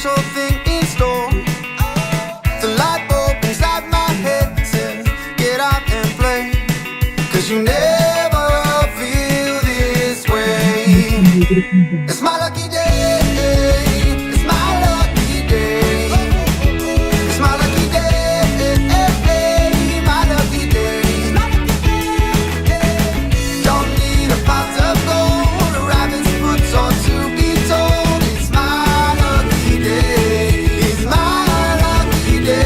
special thing in store. The light bulb inside my head says, get out and play, 'cause you never feel this way. It's my lucky day, it's my lucky day. It's my lucky day, my lucky day. Don't need a pot of gold, a rabbit's foot or to be told. It's my lucky day, it's my lucky day.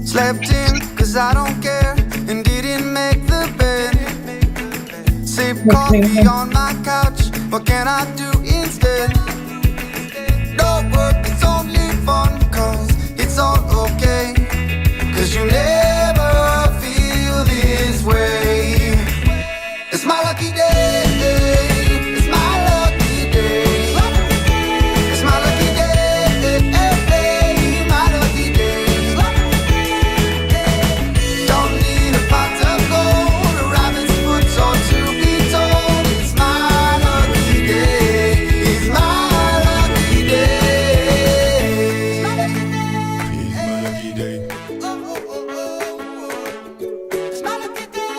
Slept in 'cause I don't care and didn't make the bed. Sip coffee on my couch, what can I do instead? No work, it's only fun, 'cause it's all okay. 'Cause you never feel this way. It's my lucky day, it's my lucky day. It's my lucky day, my lucky day. Don't need a pot of gold, a rabbit's foot or to be told. It's my lucky day, it's my lucky day. It's my lucky day. It's my lucky day. It's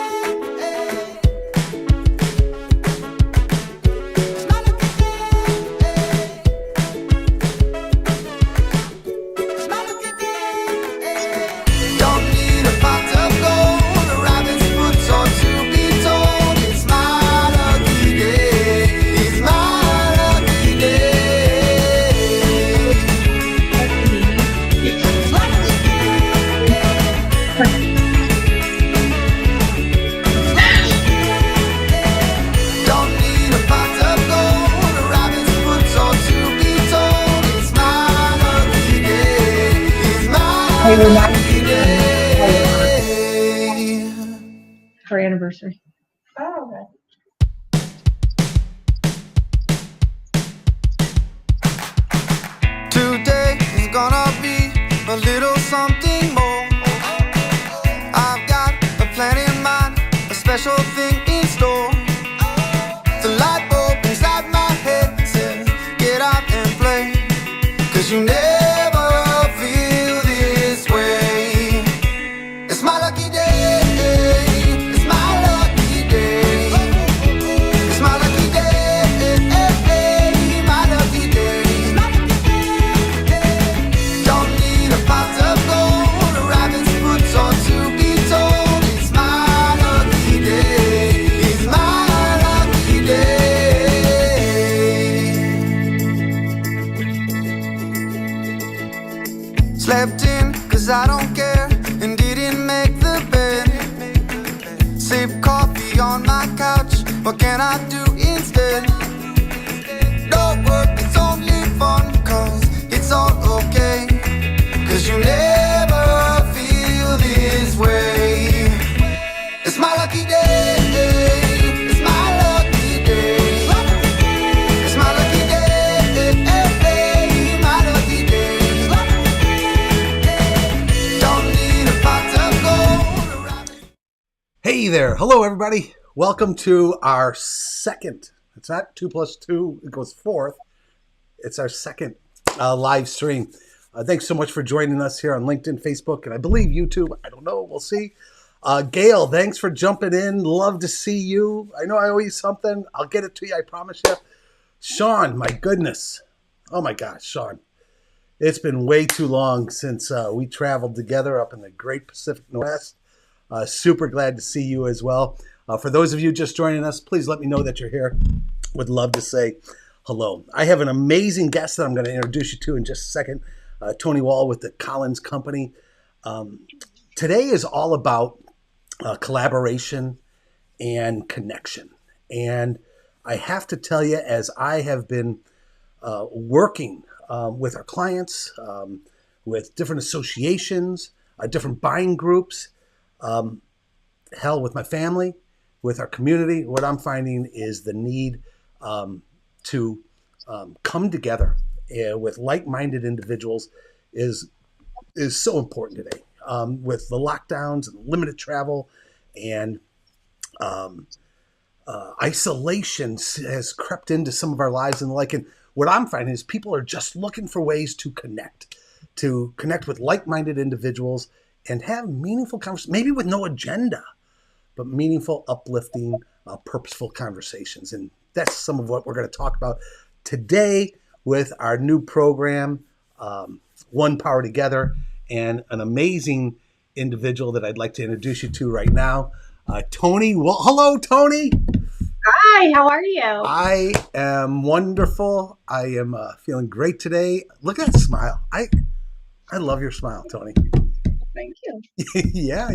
my lucky day. Don't need a pot of gold, a rabbit's foot or to be told. It's my lucky day, it's my lucky day. It's my lucky Don't need a pot of gold, a rabbit's foot or to be told. It's my lucky day, it's my lucky day. Her anniversary. Oh, okay. Today is gonna be a little something more. I've got a plan in mind, a special thing in store. The light bulb inside my head says, get out and play, 'cause you never feel this way. It's my lucky day, it's my lucky day. It's my lucky day, my lucky day. Don't need a pot of gold, a rabbit's foot or to be told. It's my lucky day, it's my lucky day. Slept in 'cause I don't care and didn't make the bed. Sip coffee on my couch, what can I do instead? No work, it's only fun, 'cause it's all okay. 'Cause you never feel this way. It's my lucky day, it's my lucky day. It's my lucky day, my lucky day. Don't need a pot of gold, a rabbit. Hey there. Hello, everybody. Welcome to our second. It's not 2 plus 2. It goes fourth. It's our second live stream. Thanks so much for joining us here on LinkedIn, Facebook, and I believe YouTube. I don't know. We'll see. Gail, thanks for jumping in. Love to see you. I know I owe you something. I'll get it to you. I promise you. Sean, my goodness. Oh, my gosh, Sean. It's been way too long since we traveled together up in the great Pacific Northwest. Super glad to see you as well. For those of you just joining us, please let me know that you're here. Would love to say hello. I have an amazing guest that I'm going to introduce you to in just a second. Tony Wall with the Collins Company. Today is all about collaboration and connection. And I have to tell you, as I have been working with our clients, with different associations, different buying groups, with my family, with our community, what I'm finding is the need to come together with like-minded individuals is so important today. With the lockdowns and limited travel and isolation has crept into some of our lives and the like. And what I'm finding is people are just looking for ways to connect with like-minded individuals and have meaningful conversations, maybe with no agenda, but meaningful, uplifting, purposeful conversations. And that's some of what we're going to talk about today with our new program, One Power Together, and an amazing individual that I'd like to introduce you to right now, Tony. Well, hello, Tony. Hi, how are you? I am wonderful. I am feeling great today. Look at that smile. I love your smile, Tony. Thank you. Yeah.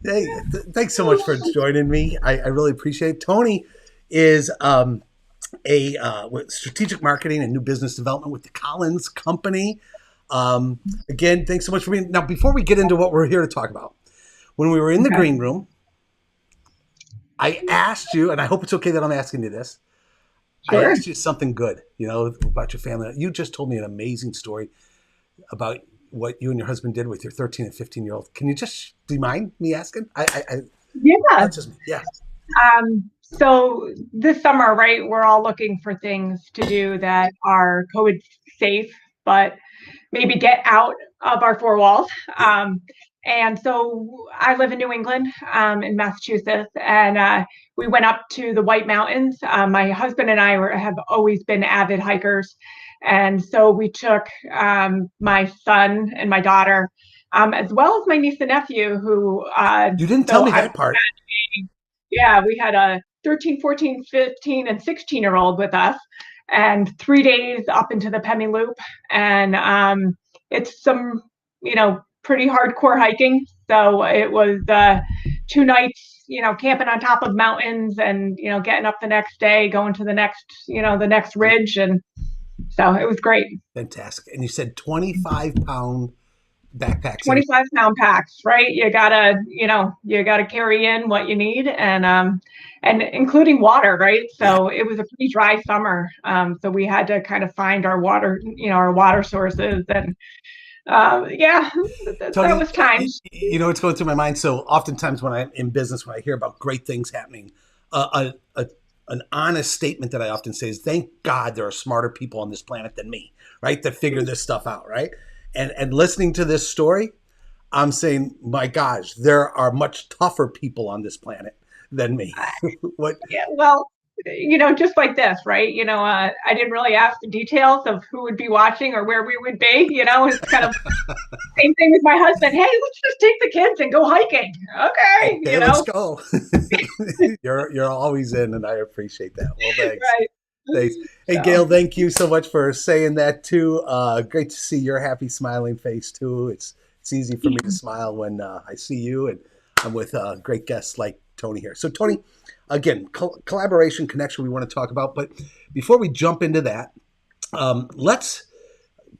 Hey, thanks so much for joining me. I really appreciate it. Tony is with strategic marketing and new business development with the Collins Company. Again, thanks so much for being. Now, before we get into what we're here to talk about, when we were in the green room, I asked you, and I hope it's okay that I'm asking you this. Sure. I asked you something good, about your family. You just told me an amazing story about what you and your husband did with your 13 and 15-year-old. Do you mind me asking? Yeah. That's just me. Yeah. So this summer, right, we're all looking for things to do that are COVID safe, but maybe get out of our four walls. And so I live in New England, in Massachusetts, and we went up to the White Mountains. My husband and I have always been avid hikers. And so we took my son and my daughter, as well as my niece and nephew, who... You didn't tell me that part. We had a 13, 14, 15, and 16-year-old with us, and 3 days up into the Pemi Loop. And it's some, pretty hardcore hiking. So it was 2 nights, camping on top of mountains and, getting up the next day, going to the next ridge. And so it was great. Fantastic. And you said 25-pound backpacks. 25-pound packs, right? You gotta carry in what you need, and including water, right? So It was a pretty dry summer. So we had to kind of find our water, our water sources, and Tony, that was times. It's going through my mind. So oftentimes when I'm in business, when I hear about great things happening, an honest statement that I often say is, thank God there are smarter people on this planet than me, right? That figure this stuff out, right? And listening to this story, I'm saying, my gosh, there are much tougher people on this planet than me. What? Yeah, well, just like this, right? I didn't really ask the details of who would be watching or where we would be. It's kind of same thing with my husband. Hey, let's just take the kids and go hiking. Okay, let's go. You're always in, and I appreciate that. Well, thanks. Right. Thanks. Hey, Gail, thank you so much for saying that too. Great to see your happy, smiling face too. It's easy for me to smile when I see you, and I'm with great guests like Tony here. So, Tony, again, collaboration, connection we want to talk about. But before we jump into that,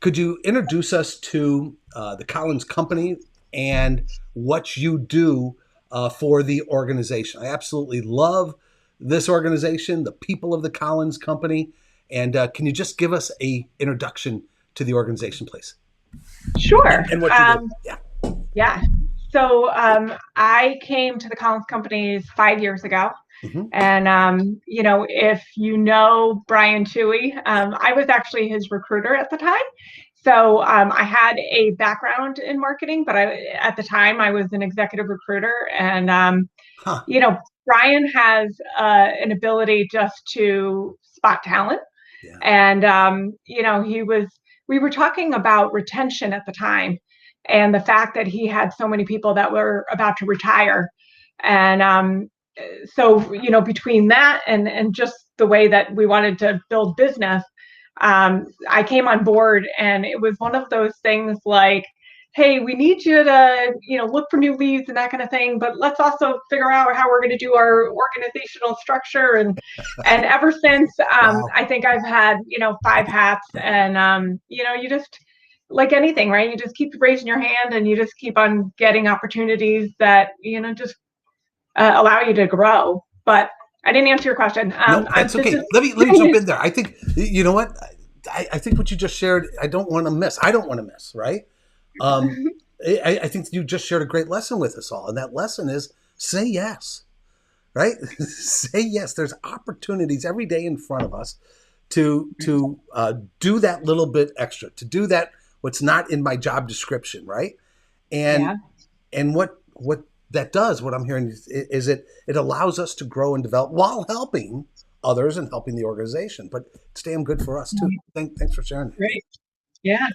could you introduce us to the Collins Company and what you do for the organization? I absolutely love this organization, the people of the Collins Company. And can you just give us a introduction to the organization, please? Sure. And what you do. Yeah. So I came to the Collins Company 5 years ago. Mm-hmm. And, if you know Brian Toohey, I was actually his recruiter at the time. So I had a background in marketing, but at the time I was an executive recruiter. And, Brian has an ability just to spot talent. Yeah. And, we were talking about retention at the time and the fact that he had so many people that were about to retire. And so, between that and just the way that we wanted to build business, I came on board, and it was one of those things like, hey, we need you to, look for new leads and that kind of thing, but let's also figure out how we're going to do our organizational structure. And ever since, wow. I think I've had, 5 hats, and, you just, like anything, right? You just keep raising your hand, and you just keep on getting opportunities that, just allow you to grow. But I didn't answer your question. No, that's okay. Let me jump in there. I think, you know what? I think what you just shared, I don't want to miss, right? I think you just shared a great lesson with us all. And that lesson is say yes. right? Say yes. There's opportunities every day in front of us to do that little bit extra, to do that what's not in my job description, right? And Yeah. and what that does, what I'm hearing is it allows us to grow and develop while helping others and helping the organization. But it's damn good for us too. Thanks for sharing that. Great. Yeah.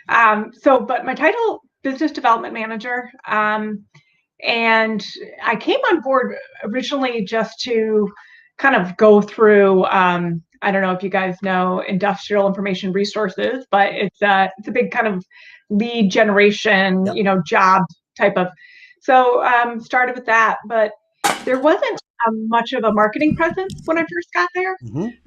But my title, business development manager. And I came on board originally just to kind of go through. I don't know if you guys know industrial information resources, but it's a big kind of lead generation, Yep. job type of. So started with that, but there wasn't much of a marketing presence when I first got there.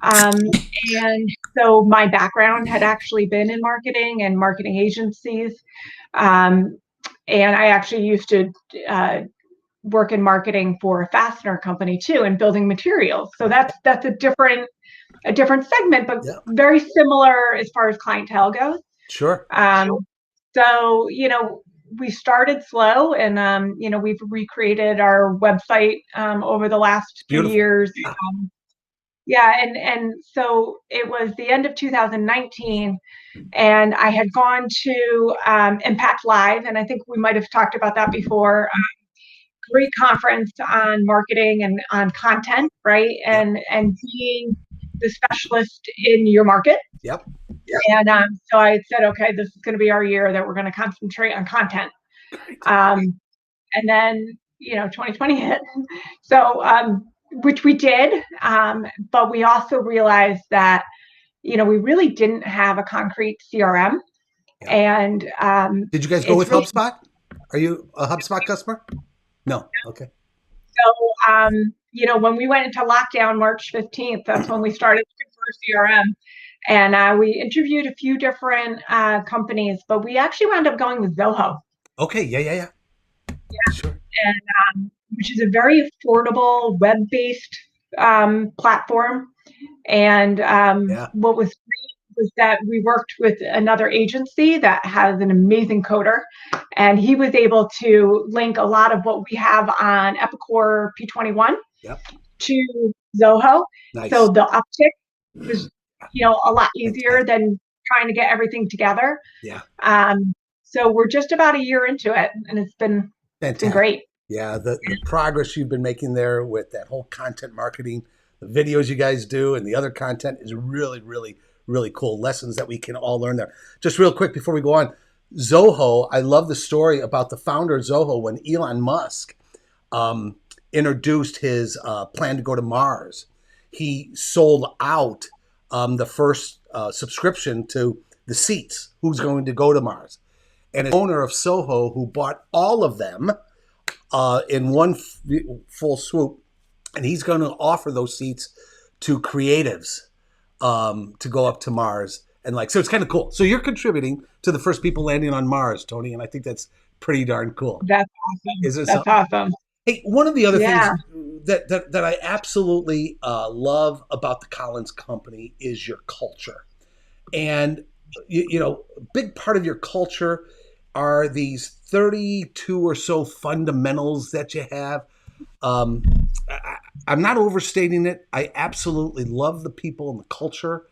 And so my background had actually been in marketing and marketing agencies. And I actually used to work in marketing for a fastener company too, and building materials. So that's a different segment, but very similar as far as clientele goes. Sure. So we started slow, and we've recreated our website over the last few years. And so it was the end of 2019, and I had gone to Impact Live, and I think we might have talked about that before. Great conference on marketing and on content, right? And being the specialist in your market. Yep. And so I said, okay, this is going to be our year that we're going to concentrate on content. And then 2020 hit. So which we did, but we also realized that we really didn't have a concrete CRM. And did you guys go with HubSpot? Are you a HubSpot customer? No. Okay. So when we went into lockdown March 15th, that's when we started looking for a CRM. And we interviewed a few different companies, but we actually wound up going with Zoho. Okay. Yeah. Sure. And which is a very affordable web-based platform. And what was great was that we worked with another agency that has an amazing coder, and he was able to link a lot of what we have on Epicor P21 to Zoho. Nice. So the uptick was, a lot easier than trying to get everything together. Yeah. So we're just about a year into it, and it's been great. Yeah, the progress you've been making there with that whole content marketing, the videos you guys do, and the other content is really, really, really cool. Lessons that we can all learn there. Just real quick before we go on, Zoho, I love the story about the founder of Zoho when Elon Musk introduced his plan to go to Mars. He sold out the first subscription to the seats, who's going to go to Mars. And an owner of Soho who bought all of them in one full swoop, and he's going to offer those seats to creatives to go up to Mars. And so it's kind of cool. So you're contributing to the first people landing on Mars, Tony, and I think that's pretty darn cool. That's awesome. That's awesome. Hey, one of the other things that I absolutely love about the Collins Company is your culture. And, a big part of your culture are these 32 or so fundamentals that you have. I'm not overstating it. I absolutely love the people and the culture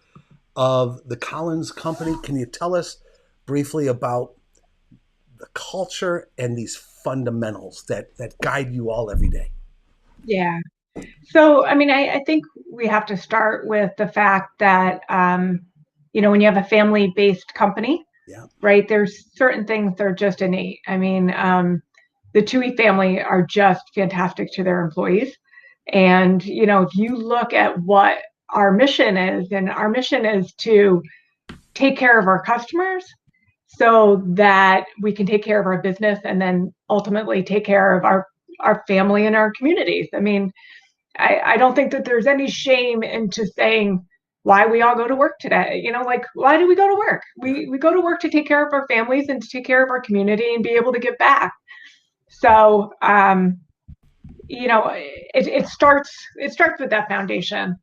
of the Collins Company. Can you tell us briefly about the culture and these fundamentals that guide you all every day? Yeah. So, I think we have to start with the fact that, when you have a family-based company, right, there's certain things that are just innate. The Toohey family are just fantastic to their employees. And, if you look at what our mission is, and our mission is to take care of our customers so that we can take care of our business and then ultimately take care of our family and our communities. I don't think that there's any shame into saying why we all go to work today. Why do we go to work? We go to work to take care of our families and to take care of our community and be able to give back. So, it starts with that foundation.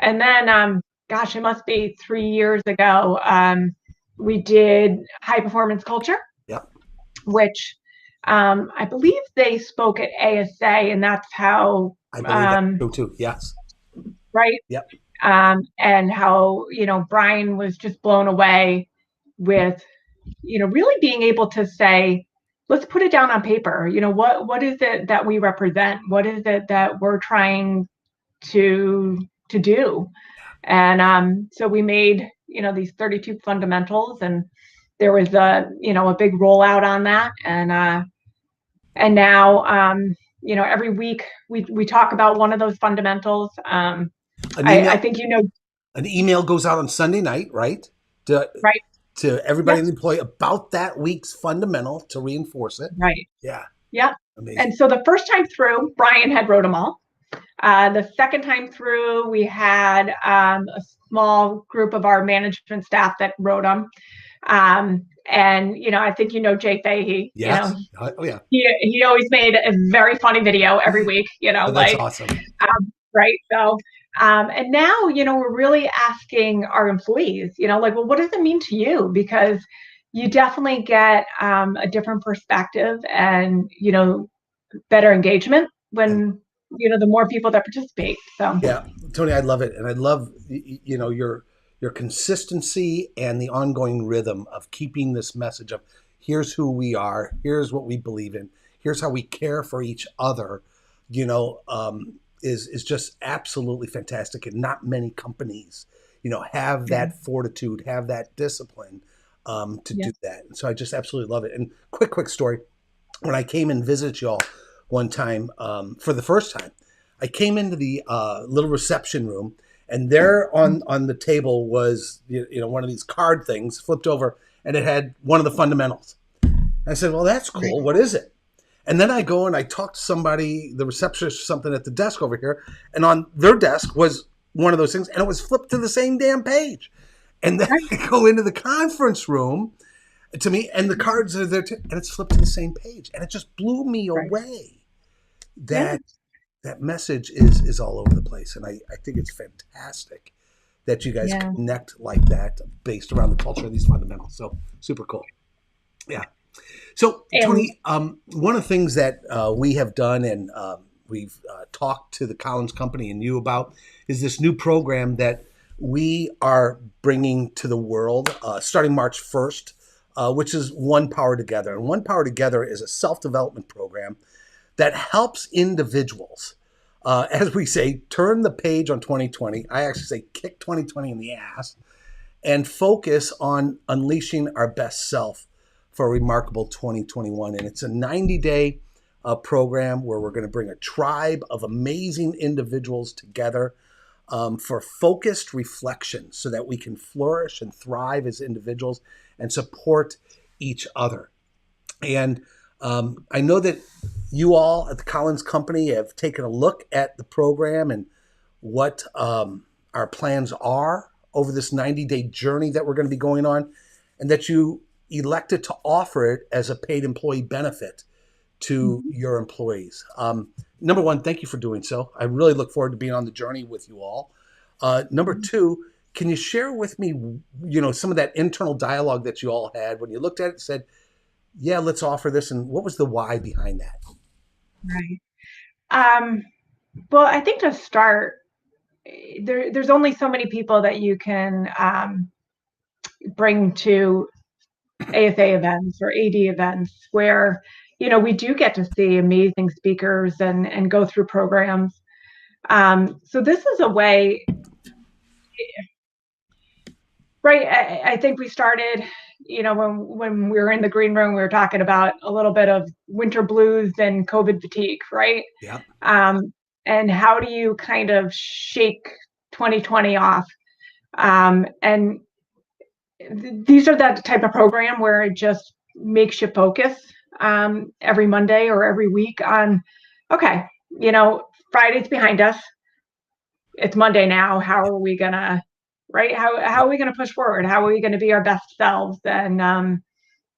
And then, it must be 3 years ago, we did high performance culture, which I believe they spoke at ASA, and that's how, I believe that's true too. Yes. right? Yep. And how, Brian was just blown away with, really being able to say, let's put it down on paper. What is it that we represent? What is it that we're trying to do? And so we made, these 32 fundamentals, and there was a big rollout on that. And now, every week we talk about one of those fundamentals. I think, an email goes out on Sunday night, right? right. To everybody in the employee about that week's fundamental to reinforce it. Right. Yeah. Yeah. Amazing. And so the first time through, Brian had wrote them all. The second time through, we had a small group of our management staff that wrote them. And, I think, Jay Fahey, Yes. Oh, yeah. he always made a very funny video every week, Oh, that's awesome. Right. So, and now, we're really asking our employees, well, what does it mean to you? Because you definitely get a different perspective and, better engagement when, the more people that participate. So, yeah, Tony, I love it. And I love, your consistency and the ongoing rhythm of keeping this message of here's who we are, here's what we believe in, here's how we care for each other, is just absolutely fantastic. And not many companies, have that fortitude, have that discipline to do that. And so I just absolutely love it. And quick story. When I came and visited y'all one time, for the first time, I came into the little reception room, and there on the table was one of these card things flipped over, and it had one of the fundamentals. And I said, well, that's cool. What is it? And then I go and I talk to somebody, the receptionist or something at the desk over here, and on their desk was one of those things, and it was flipped to the same damn page. And then I go into the conference room to me, and the cards are there too, and it's flipped to the same page. And it just blew me away that that message is all over the place. And I think it's fantastic that you guys connect like that based around the culture of these fundamentals. So super cool. Yeah. So Tony, one of the things that we have done and we've talked to the Collins Company and you about is this new program that we are bringing to the world starting March 1st, which is One Power Together. And One Power Together is a self-development program that helps individuals, as we say, turn the page on 2020. I actually say kick 2020 in the ass and focus on unleashing our best self for a remarkable 2021. And it's a 90-day program where we're going to bring a tribe of amazing individuals together for focused reflection so that we can flourish and thrive as individuals and support each other. And I know that you all at the Collins Company have taken a look at the program and what our plans are over this 90-day journey that we're going to be going on, and that you elected to offer it as a paid employee benefit to your employees. Number one, thank you for doing so. I really look forward to being on the journey with you all. Number two, can you share with me, some of that internal dialogue that you all had when you looked at it and said, yeah, let's offer this, and what was the why behind that? Right. Well, I think to start, there's only so many people that you can bring to ASA events or AD events where, we do get to see amazing speakers and go through programs. So this is a way, right? I think we started, when we were in the green room, we were talking about a little bit of winter blues and COVID fatigue, right? Yeah. And how do you kind of shake 2020 off? And these are that type of program where it just makes you focus every Monday or every week on, okay, Friday's behind us. It's Monday now. How are we gonna, right? How are we gonna push forward? How are we gonna be our best selves? And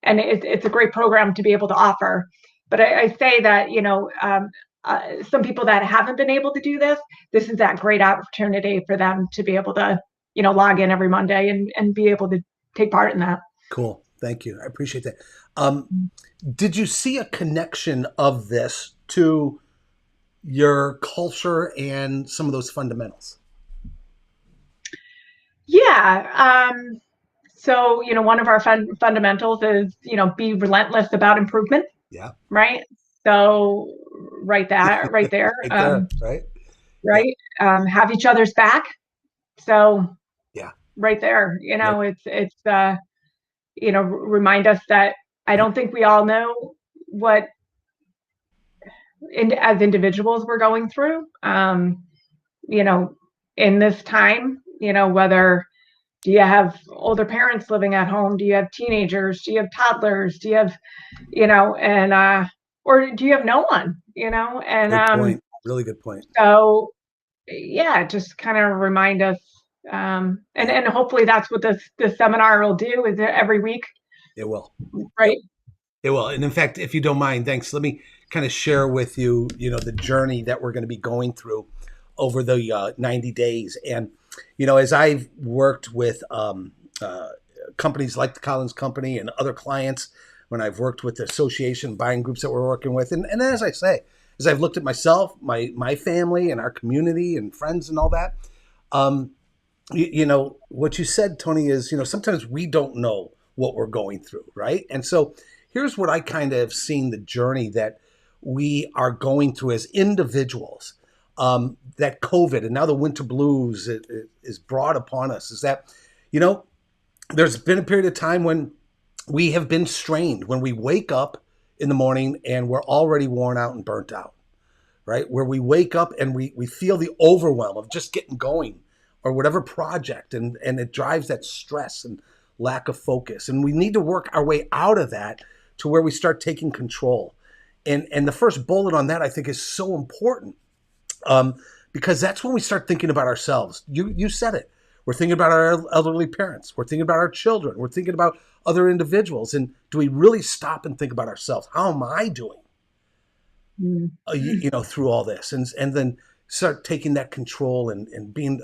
it's a great program to be able to offer. But I say that, some people that haven't been able to do this is that great opportunity for them to be able to, log in every Monday and be able to take part in that. Cool. Thank you. I appreciate that. Did you see a connection of this to your culture and some of those fundamentals? Yeah. So, one of our fundamentals is, be relentless about improvement, Yeah. right? So, right there, Right there, right? Yeah. right. Have each other's back. So, Yeah. right there, Yep. remind us that I don't think we all know what, as individuals, we're going through. You know, in this time, whether do you have older parents living at home? Do you have teenagers? Do you have toddlers? Do you have, or do you have no one? And Good point. Really good point. so yeah, just kind of remind us, and hopefully that's what this seminar will do. Is that every week, It will. Yep. right? It will. And in fact, if you don't mind, thanks. Let me kind of share with you, the journey that we're going to be going through over the 90 days. And, as I've worked with companies like the Collins Company and other clients, when I've worked with the association buying groups that we're working with, and as I say, as I've looked at myself, my family and our community and friends and all that, what you said, Tony, is, sometimes we don't know what we're going through, right? And so here's what I kind of seen the journey that we are going through as individuals. That COVID and now the winter blues is brought upon us is that, there's been a period of time when we have been strained, when we wake up in the morning and we're already worn out and burnt out, right? Where we wake up and we feel the overwhelm of just getting going or whatever project, and it drives that stress and lack of focus. And we need to work our way out of that to where we start taking control. And the first bullet on that, I think, is so important, because that's when we start thinking about ourselves. You said it. We're thinking about our elderly parents. We're thinking about our children. We're thinking about other individuals. And do we really stop and think about ourselves? How am I doing? Through all this, and then start taking that control and being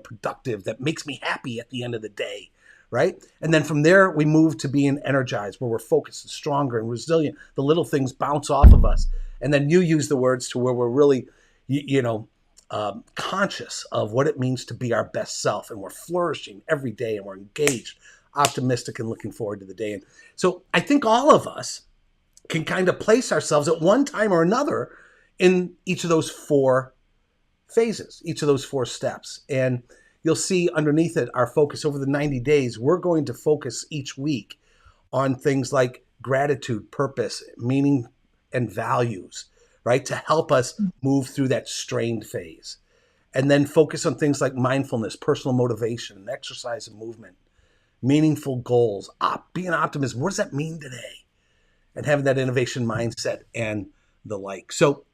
productive. That makes me happy at the end of the day, right? And then from there we move to being energized, where we're focused and stronger and resilient. The little things bounce off of us, and then you use the words to where we're really conscious of what it means to be our best self, and we're flourishing every day, and we're engaged, optimistic, and looking forward to the day. And so I think all of us can kind of place ourselves at one time or another in each of those four phases, each of those four steps. And you'll see underneath it, our focus over the 90 days, we're going to focus each week on things like gratitude, purpose, meaning, and values, right? To help us move through that strained phase. And then focus on things like mindfulness, personal motivation, exercise and movement, meaningful goals, being optimism. What does that mean today? And having that innovation mindset and the like. So,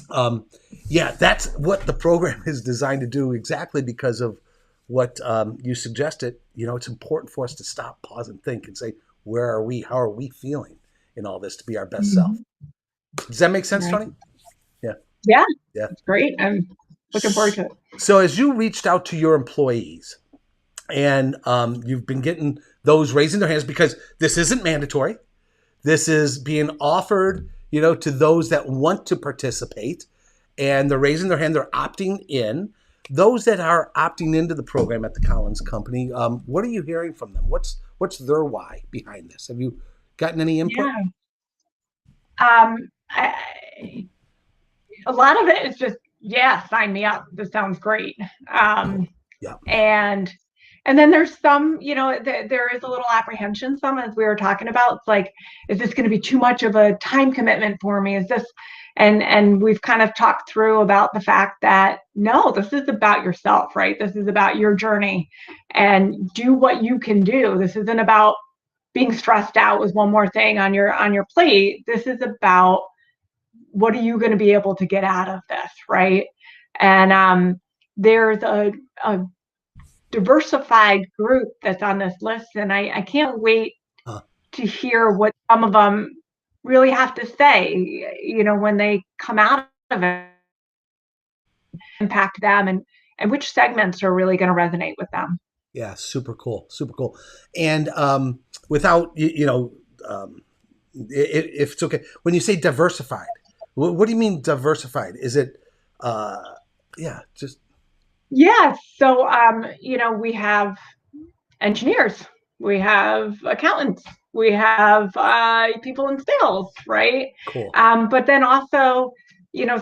that's what the program is designed to do, exactly because of what you suggested. It's important for us to stop, pause, and think and say, where are we? How are we feeling in all this to be our best self? Does that make sense, Tony? Yeah. Yeah. Yeah. That's great. I'm looking forward to it. So as you reached out to your employees and you've been getting those raising their hands, because this isn't mandatory. This is being offered, to those that want to participate, and they're raising their hand. They're opting in. Those that are opting into the program at the Collins Company, what are you hearing from them? What's their why behind this? Have you gotten any input? Yeah. A lot of it is just, sign me up. This sounds great. Yeah. And then there's some, there is a little apprehension, some, as we were talking about. It's like, is this going to be too much of a time commitment for me? Is this, and we've kind of talked through about the fact that, no, this is about yourself, right? This is about your journey, and do what you can do. This isn't about being stressed out with one more thing on your plate. This is about, what are you going to be able to get out of this, right? And there's a diversified group that's on this list, and I can't wait to hear what some of them really have to say, when they come out of it, impact them, and which segments are really going to resonate with them. Yeah, super cool. And without, if it's okay, when you say diversified, what do you mean diversified? Is it, just. Yeah. So, we have engineers, we have accountants, we have people in sales, right? Cool. But then also,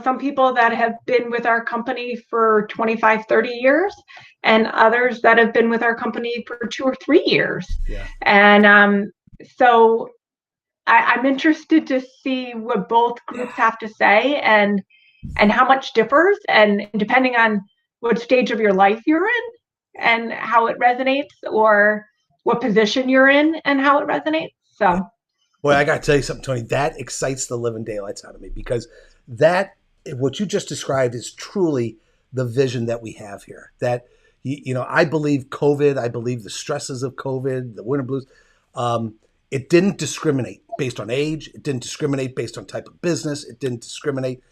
some people that have been with our company for 25, 30 years, and others that have been with our company for 2 or 3 years. Yeah. And so I'm interested to see what both groups have to say, and how much differs, and depending on what stage of your life you're in and how it resonates, or what position you're in and how it resonates. So, boy, I got to tell you something, Tony, that excites the living daylights out of me, because that, what you just described, is truly the vision that we have here. That, I believe COVID, I believe the stresses of COVID, the winter blues, it didn't discriminate based on age. It didn't discriminate based on type of business. It didn't discriminate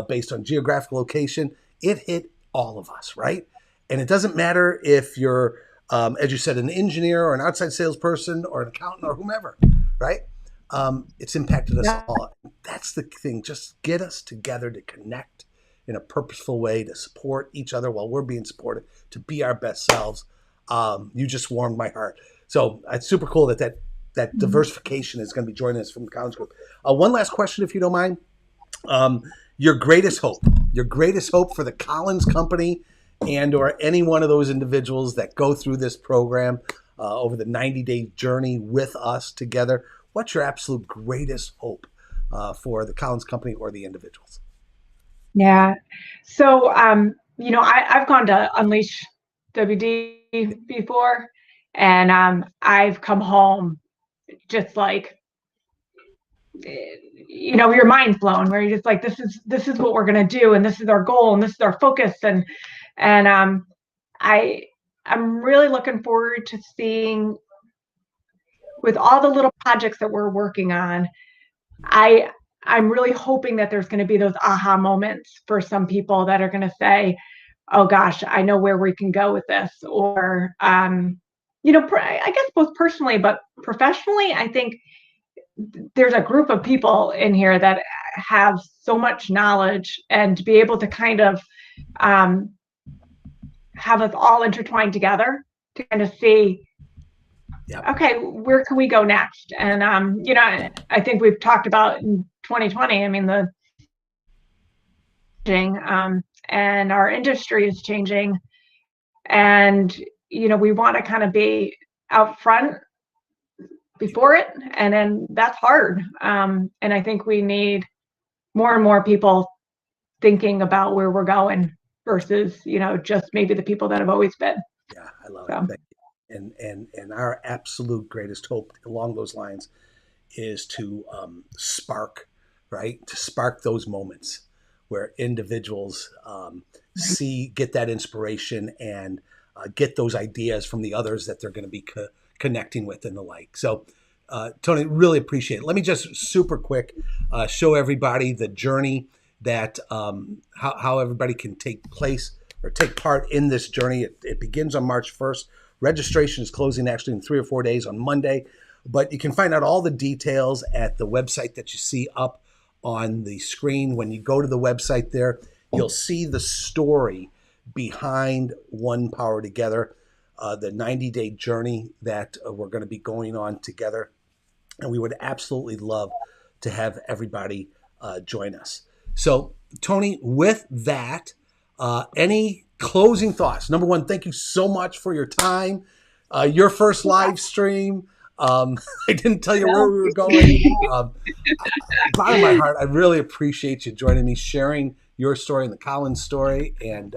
based on geographical location. It hit all of us, right? And it doesn't matter if you're, as you said, an engineer or an outside salesperson or an accountant or whomever, right? It's impacted us all. That's the thing. Just get us together to connect in a purposeful way, to support each other while we're being supported, to be our best selves. You just warmed my heart. So it's super cool that diversification is going to be joining us from the Collins Group. One last question, if you don't mind. Your greatest hope for the Collins Company and or any one of those individuals that go through this program over the 90-day journey with us together. What's your absolute greatest hope for the Collins Company or the individuals? Yeah. So, I've gone to Unleash WD before, and I've come home just like, your mind's blown, where you're just like, this is what we're going to do, and this is our goal, and this is our focus. And I'm really looking forward to seeing, with all the little projects that we're working on, I'm really hoping that there's going to be those aha moments for some people that are going to say, oh gosh, I know where we can go with this. Or, I guess both personally, but professionally, I think there's a group of people in here that have so much knowledge, and to be able to kind of have us all intertwined together to kind of see, okay, where can we go next? And, I think we've talked about in 2020, I mean, and our industry is changing, and, we want to kind of be out front before it, and then that's hard. And I think we need more and more people thinking about where we're going versus, just maybe the people that have always been. Yeah, I love it. Thank you. And our absolute greatest hope along those lines is to spark those moments where individuals get that inspiration and get those ideas from the others that they're going to be connecting with and the like. So, Tony, really appreciate it. Let me just super quick show everybody the journey that how everybody can take part in this journey. It begins on March 1st. Registration is closing actually in 3 or 4 days on Monday, but you can find out all the details at the website that you see up on the screen. When you go to the website there, you'll see the story behind One Power Together, the 90-day journey that we're going to be going on together. And we would absolutely love to have everybody join us. So, Tony, with that, any closing thoughts? Number one, thank you so much for your time. Your first live stream. I didn't tell you where we were going. Bottom of my heart, I really appreciate you joining me, sharing your story and the Collins story. And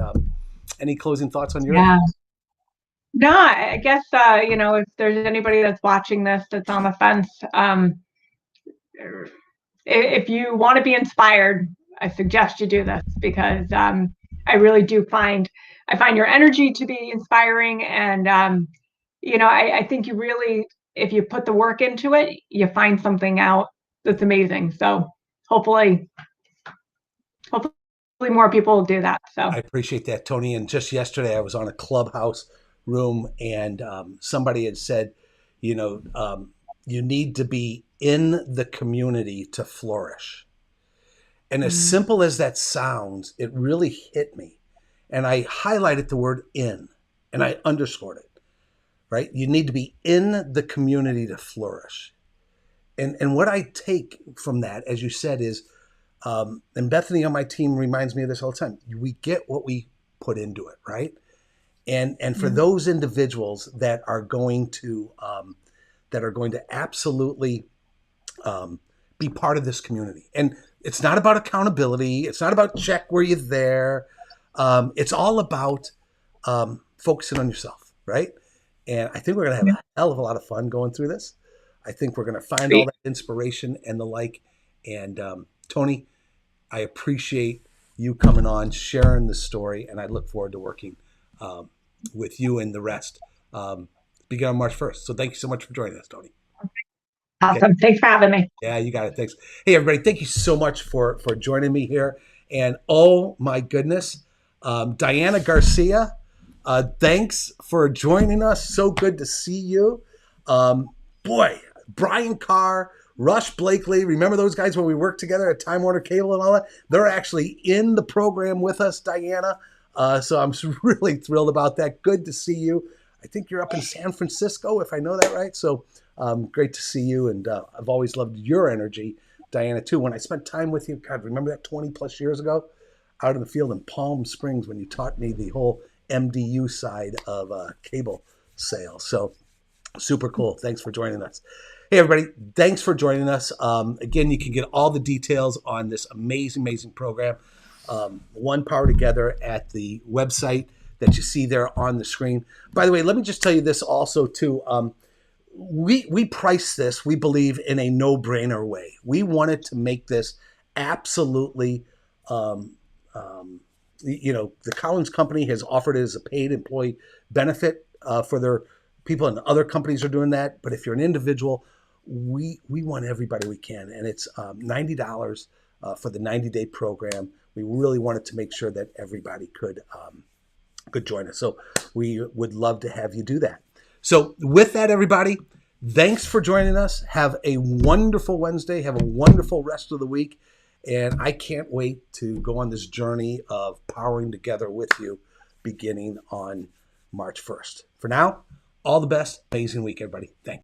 any closing thoughts on your end? No, I guess, if there's anybody that's watching this that's on the fence, if you want to be inspired, I suggest you do this, because I really do find your energy to be inspiring. And, I think you really, if you put the work into it, you find something out that's amazing. So hopefully more people will do that. So I appreciate that, Tony. And just yesterday I was on a Clubhouse room, and somebody had said, you need to be in the community to flourish. And as simple as that sounds, it really hit me. And I highlighted the word in, and I underscored it, right? You need to be in the community to flourish. And what I take from that, as you said, is, and Bethany on my team reminds me of this all the time, we get what we put into it, right? And for those individuals that are going to absolutely be part of this community. And it's not about accountability. It's not about check where you're there. It's all about focusing on yourself, right? And I think we're going to have a hell of a lot of fun going through this. I think we're going to find all that inspiration and the like. And Tony, I appreciate you coming on, sharing the story, and I look forward to working with you and the rest beginning on March 1st. So thank you so much for joining us, Tony. Awesome. Okay. Thanks for having me. Yeah, you got it. Thanks. Hey, everybody. Thank you so much for joining me here. And oh my goodness, Diana Garcia, thanks for joining us. So good to see you. Boy, Brian Carr, Rush Blakely. Remember those guys when we worked together at Time Warner Cable and all that? They're actually in the program with us, Diana. So I'm really thrilled about that. Good to see you. I think you're up in San Francisco, if I know that right. So great to see you. And I've always loved your energy, Diana, too. When I spent time with you, God, remember that 20 plus years ago out in the field in Palm Springs when you taught me the whole MDU side of cable sales. So super cool. Thanks for joining us. Hey, everybody. Thanks for joining us. Again, you can get all the details on this amazing, amazing program, One Power Together, at the website that you see there on the screen. By the way, let me just tell you this also, too. We price this, we believe, in a no-brainer way. We wanted to make this absolutely, the Collins Company has offered it as a paid employee benefit for their people, and other companies are doing that. But if you're an individual, we want everybody we can. And it's $90 for the 90-day program. We really wanted to make sure that everybody could join us. So we would love to have you do that. So with that, everybody, thanks for joining us. Have a wonderful Wednesday. Have a wonderful rest of the week. And I can't wait to go on this journey of powering together with you beginning on March 1st. For now, all the best. Amazing week, everybody. Thanks.